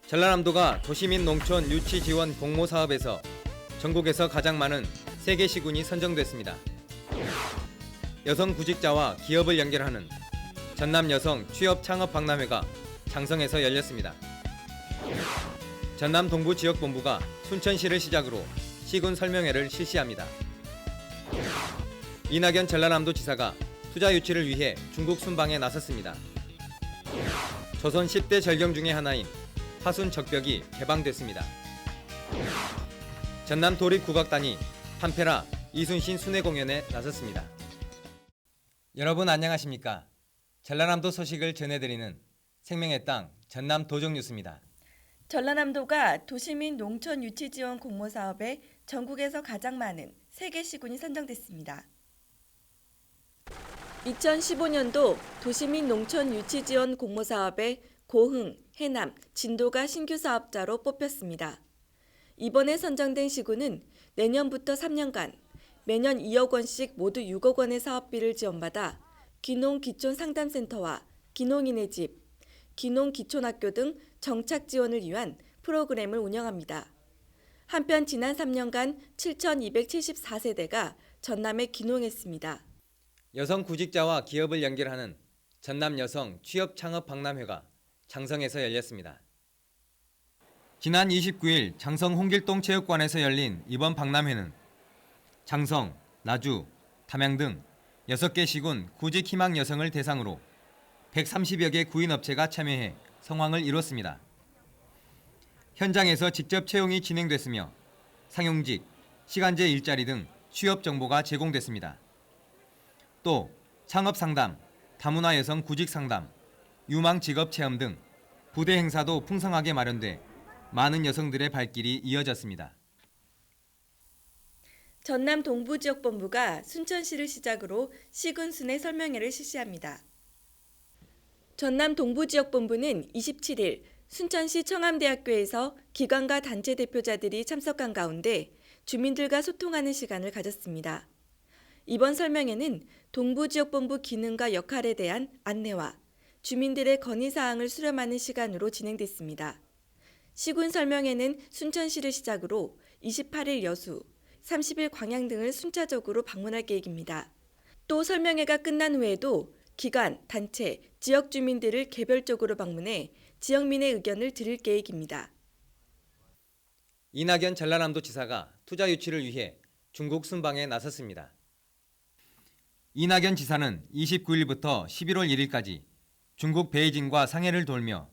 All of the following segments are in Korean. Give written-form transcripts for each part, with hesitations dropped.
전라남도가 도시민 농촌 유치 지원 공모 사업에서 전국에서 가장 많은 3개 시군이 선정됐습니다. 여성 구직자와 기업을 연결하는 전남 여성 취업 창업 박람회가 장성에서 열렸습니다. 전남 동부지역본부가 순천시를 시작으로 시군 설명회를 실시합니다. 이낙연 전라남도 지사가 투자 유치를 위해 중국 순방에 나섰습니다. 조선 10대 절경 중의 하나인 화순 적벽이 개방됐습니다. 전남 도립국악단이 판페라 이순신 순회 공연에 나섰습니다. 여러분 안녕하십니까? 전라남도 소식을 전해드리는 생명의 땅 전남 도정뉴스입니다. 전라남도가 도시민 농촌 유치 지원 공모 사업에 전국에서 가장 많은 3개 시군이 선정됐습니다. 2015년도 도시민 농촌 유치 지원 공모 사업에 고흥, 해남, 진도가 신규 사업자로 뽑혔습니다. 이번에 선정된 시군은 내년부터 3년간 매년 2억 원씩 모두 6억 원의 사업비를 지원받아 귀농 기촌 상담센터와 귀농인의 집, 귀농 기촌학교 등 정착 지원을 위한 프로그램을 운영합니다. 한편 지난 3년간 7,274세대가 전남에 귀농했습니다. 여성 구직자와 기업을 연결하는 전남 여성 취업 창업 박람회가 장성에서 열렸습니다. 지난 29일 장성 홍길동 체육관에서 열린 이번 박람회는 장성, 나주, 담양 등 6개 시군 구직 희망 여성을 대상으로 130여 개 구인업체가 참여해 성황을 이뤘습니다. 현장에서 직접 채용이 진행됐으며 상용직, 시간제 일자리 등 취업 정보가 제공됐습니다. 또 창업 상담, 다문화 여성 구직 상담, 유망 직업 체험 등 부대 행사도 풍성하게 마련돼 많은 여성들의 발길이 이어졌습니다. 전남 동부지역본부가 순천시를 시작으로 시군 순회 설명회를 실시합니다. 전남 동부지역본부는 27일 순천시 청암대학교에서 기관과 단체 대표자들이 참석한 가운데 주민들과 소통하는 시간을 가졌습니다. 이번 설명회는 동부지역본부 기능과 역할에 대한 안내와 주민들의 건의사항을 수렴하는 시간으로 진행됐습니다. 시군 설명회는 순천시를 시작으로 28일 여수, 30일 광양 등을 순차적으로 방문할 계획입니다. 또 설명회가 끝난 후에도 기관, 단체, 지역 주민들을 개별적으로 방문해 지역민의 의견을 들을 계획입니다. 이낙연 전라남도 지사가 투자 유치를 위해 중국 순방에 나섰습니다. 이낙연 지사는 29일부터 11월 1일까지 중국 베이징과 상해를 돌며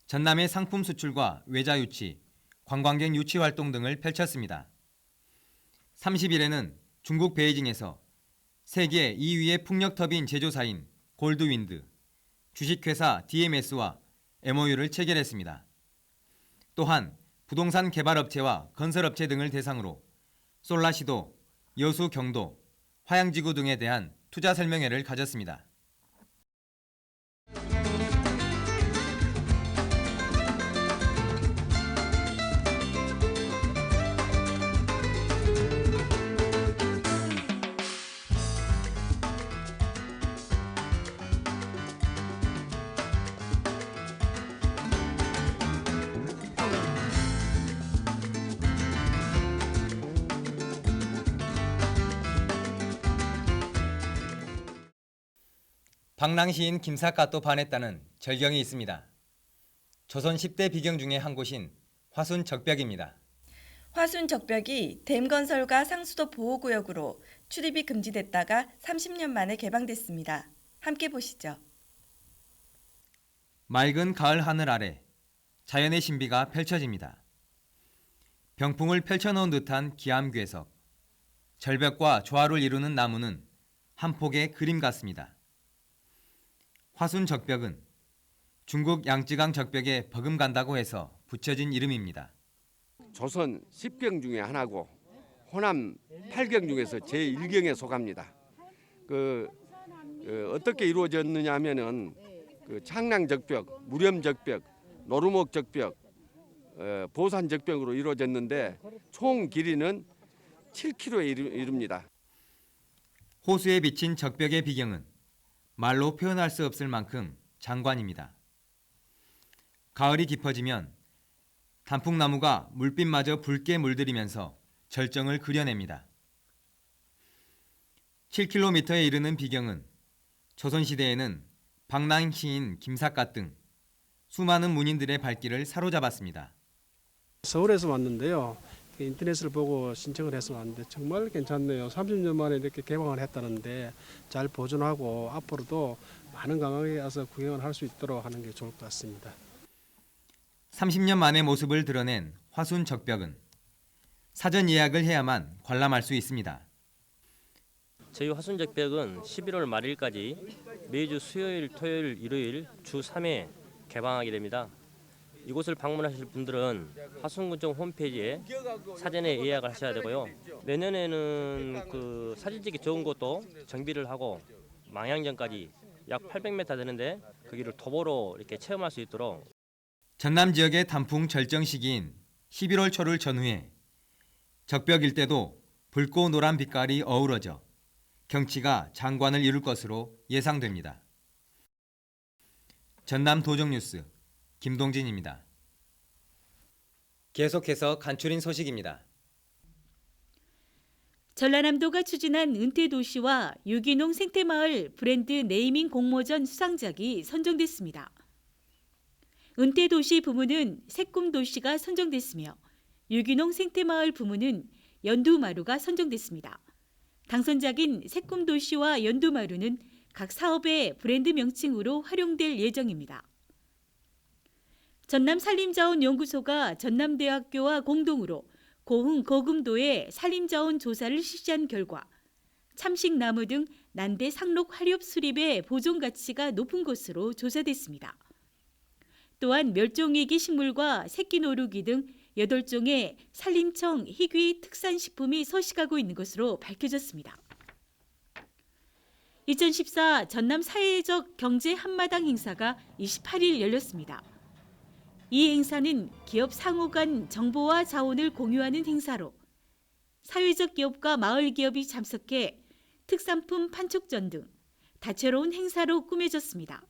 전남의 상품 수출과 외자 유치, 관광객 유치 활동 등을 펼쳤습니다. 30일에는 중국 베이징에서 세계 2위의 풍력터빈 제조사인 골드윈드, 주식회사 DMS와 MOU를 체결했습니다. 또한 부동산 개발업체와 건설업체 등을 대상으로 솔라시도, 여수 경도, 화양지구 등에 대한 투자 설명회를 가졌습니다. 방랑시인 김삿갓도 반했다는 절경이 있습니다. 조선 10대 비경 중에 한 곳인 화순 적벽입니다. 화순 적벽이 댐건설과 상수도 보호구역으로 출입이 금지됐다가 30년 만에 개방됐습니다. 함께 보시죠. 맑은 가을 하늘 아래 자연의 신비가 펼쳐집니다. 병풍을 펼쳐놓은 듯한 기암괴석, 절벽과 조화를 이루는 나무는 한 폭의 그림 같습니다. 화순 적벽은 중국 양쯔강 적벽에 버금간다고 해서 붙여진 이름입니다. 조선 10경 중에 하나고 호남 8경 중에서 제1경에 속합니다. 어떻게 이루어졌느냐 하면은 창랑 적벽, 무렴 적벽, 노루목 적벽, 보산 적벽으로 이루어졌는데 총 길이는 7km에 이릅니다. 호수에 비친 적벽의 비경은 말로 표현할 수 없을 만큼 장관입니다. 가을이 깊어지면 단풍나무가 물빛마저 붉게 물들이면서 절정을 그려냅니다. 7km에 이르는 비경은 조선시대에는 방랑시인 김삿갓 등 수많은 문인들의 발길을 사로잡았습니다. 서울에서 왔는데요. 인터넷을 보고 신청을 해서 왔는데 정말 괜찮네요. 30년 만에 이렇게 개방을 했다는데 잘 보존하고 앞으로도 많은 관광객이 와서 구경을 할 수 있도록 하는 게 좋을 것 같습니다. 30년 만의 모습을 드러낸 화순 적벽은 사전 예약을 해야만 관람할 수 있습니다. 저희 화순적벽은 11월 말일까지 매주 수요일, 토요일, 일요일 주 3회 개방하게 됩니다. 이곳을 방문하실 분들은 화순군청 홈페이지에 사전에 예약을 하셔야 되고요. 내년에는 그 사진 찍기 좋은 곳도 정비를 하고 망향전까지 약 800m 되는데 거기를 도보로 이렇게 체험할 수 있도록 전남 지역의 단풍 절정 시기인 11월 초를 전후해 적벽 일대도 붉고 노란 빛깔이 어우러져 경치가 장관을 이룰 것으로 예상됩니다. 전남 도정뉴스 김동진입니다. 계속해서 간추린 소식입니다. 전라남도가 추진한 은퇴도시와 유기농 생태마을 브랜드 네이밍 공모전 수상작이 선정됐습니다. 은퇴도시 부문은 새꿈도시가 선정됐으며 유기농 생태마을 부문은 연두마루가 선정됐습니다. 당선작인 새꿈도시와 연두마루는 각 사업의 브랜드 명칭으로 활용될 예정입니다. 전남산림자원연구소가 전남대학교와 공동으로 고흥 거금도에 산림자원 조사를 실시한 결과 참식나무 등 난대 상록 화렵 수립의 보존 가치가 높은 것으로 조사됐습니다. 또한 멸종위기 식물과 새끼노루기 등 8종의 산림청 희귀 특산식품이 서식하고 있는 것으로 밝혀졌습니다. 2014 전남 사회적 경제 한마당 행사가 28일 열렸습니다. 이 행사는 기업 상호 간 정보와 자원을 공유하는 행사로 사회적 기업과 마을 기업이 참석해 특산품 판촉전 등 다채로운 행사로 꾸며졌습니다.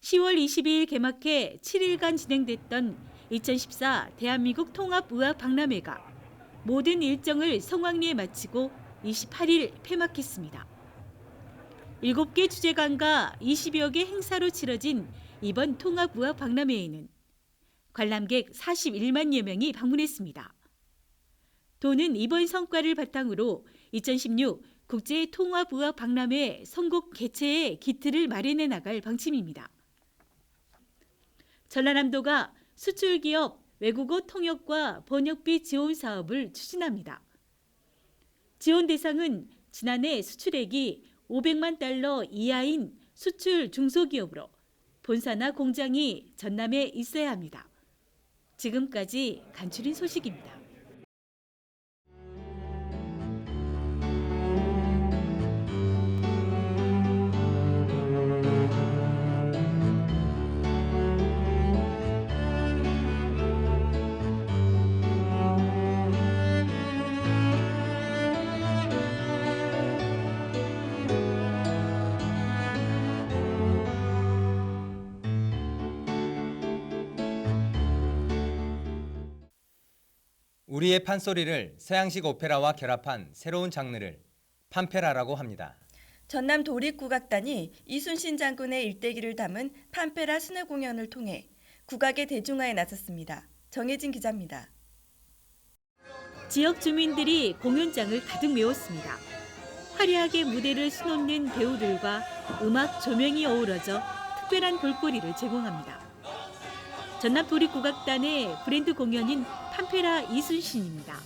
10월 22일 개막해 7일간 진행됐던 2014 대한민국 통합의학박람회가 모든 일정을 성황리에 마치고 28일 폐막했습니다. 7개 주제관과 20여 개 행사로 치러진 이번 통합의학박람회에는 관람객 41만여 명이 방문했습니다. 도는 이번 성과를 바탕으로 2016 국제통합의학박람회 선곡 개최에 기틀을 마련해 나갈 방침입니다. 전라남도가 수출기업 외국어 통역과 번역비 지원 사업을 추진합니다. 지원 대상은 지난해 수출액이 500만 달러 이하인 수출 중소기업으로 본사나 공장이 전남에 있어야 합니다. 지금까지 간추린 소식입니다. 우리의 판소리를 서양식 오페라와 결합한 새로운 장르를 판페라라고 합니다. 전남 도립국악단이 이순신 장군의 일대기를 담은 판페라 순회 공연을 통해 국악의 대중화에 나섰습니다. 정혜진 기자입니다. 지역 주민들이 공연장을 가득 메웠습니다. 화려하게 무대를 수놓는 배우들과 음악 조명이 어우러져 특별한 볼거리를 제공합니다. 전남 도립국악단의 브랜드 공연인 판페라 이순신입니다.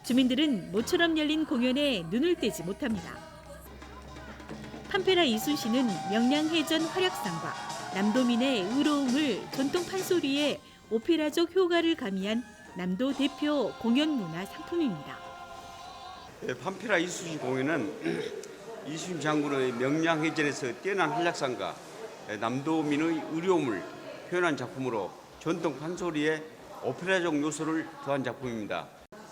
주민들은 모처럼 열린 공연에 눈을 떼지 못합니다. 판페라 이순신은 명량해전 활약상과 남도민의 의로움을 전통 판소리에 오페라적 효과를 가미한 남도 대표 공연문화 상품입니다. 판페라 이순신 공연은 이순신 장군의 명량해전에서 뛰어난 활약상과 남도민의 의로움을 표현한 작품으로 전통 판소리에 오페라적 요소를 더한 작품입니다.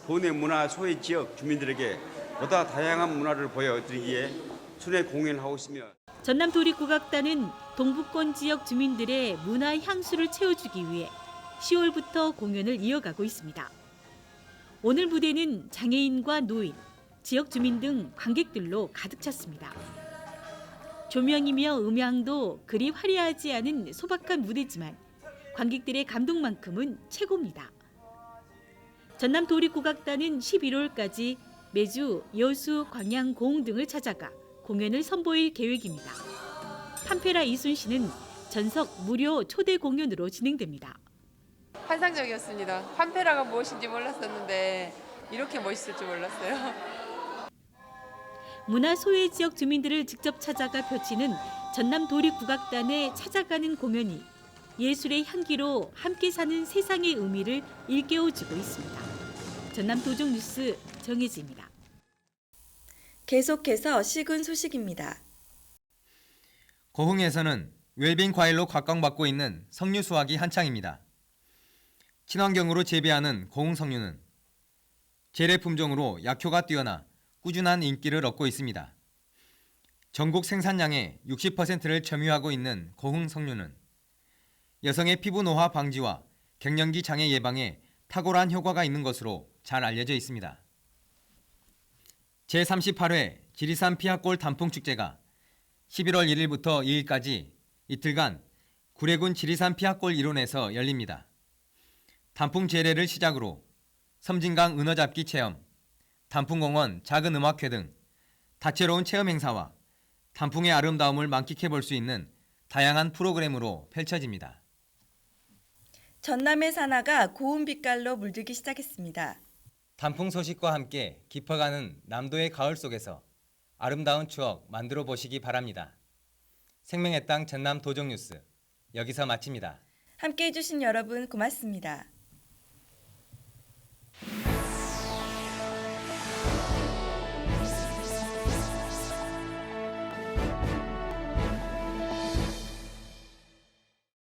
도내 문화 소외 지역 주민들에게 보다 다양한 문화를 보여드리기에 순회 공연을 하고 있으며 전남 도립국악단은 동부권 지역 주민들의 문화 향수를 채워주기 위해 10월부터 공연을 이어가고 있습니다. 오늘 무대는 장애인과 노인, 지역 주민 등 관객들로 가득 찼습니다. 조명이며 음향도 그리 화려하지 않은 소박한 무대지만 관객들의 감동만큼은 최고입니다. 전남 도립국악단은 11월까지 매주 여수, 광양, 고흥 등을 찾아가 공연을 선보일 계획입니다. 판페라 이순신은 전석 무료 초대 공연으로 진행됩니다. 환상적이었습니다. 판페라가 무엇인지 몰랐었는데 이렇게 멋있을 줄 몰랐어요. 문화 소외 지역 주민들을 직접 찾아가 펼치는 전남 도립국악단의 찾아가는 공연이 예술의 향기로 함께 사는 세상의 의미를 일깨워주고 있습니다. 전남 도종 뉴스 정혜지입니다. 계속해서 시군 소식입니다. 고흥에서는 웰빙 과일로 각광받고 있는 석류 수확이 한창입니다. 친환경으로 재배하는 고흥 석류는 재래 품종으로 약효가 뛰어나 꾸준한 인기를 얻고 있습니다. 전국 생산량의 60%를 점유하고 있는 고흥 석류는 여성의 피부 노화 방지와 갱년기 장애 예방에 탁월한 효과가 있는 것으로 잘 알려져 있습니다. 제38회 지리산 피학골 단풍축제가 11월 1일부터 2일까지 이틀간 구례군 지리산 피학골 일원에서 열립니다. 단풍 재래를 시작으로 섬진강 은어잡기 체험, 단풍공원 작은 음악회 등 다채로운 체험 행사와 단풍의 아름다움을 만끽해 볼 수 있는 다양한 프로그램으로 펼쳐집니다. 전남의 산하가 고운 빛깔로 물들기 시작했습니다. 단풍 소식과 함께 깊어가는 남도의 가을 속에서 아름다운 추억 만들어 보시기 바랍니다. 생명의 땅 전남 도정 뉴스 여기서 마칩니다. 함께해 주신 여러분 고맙습니다.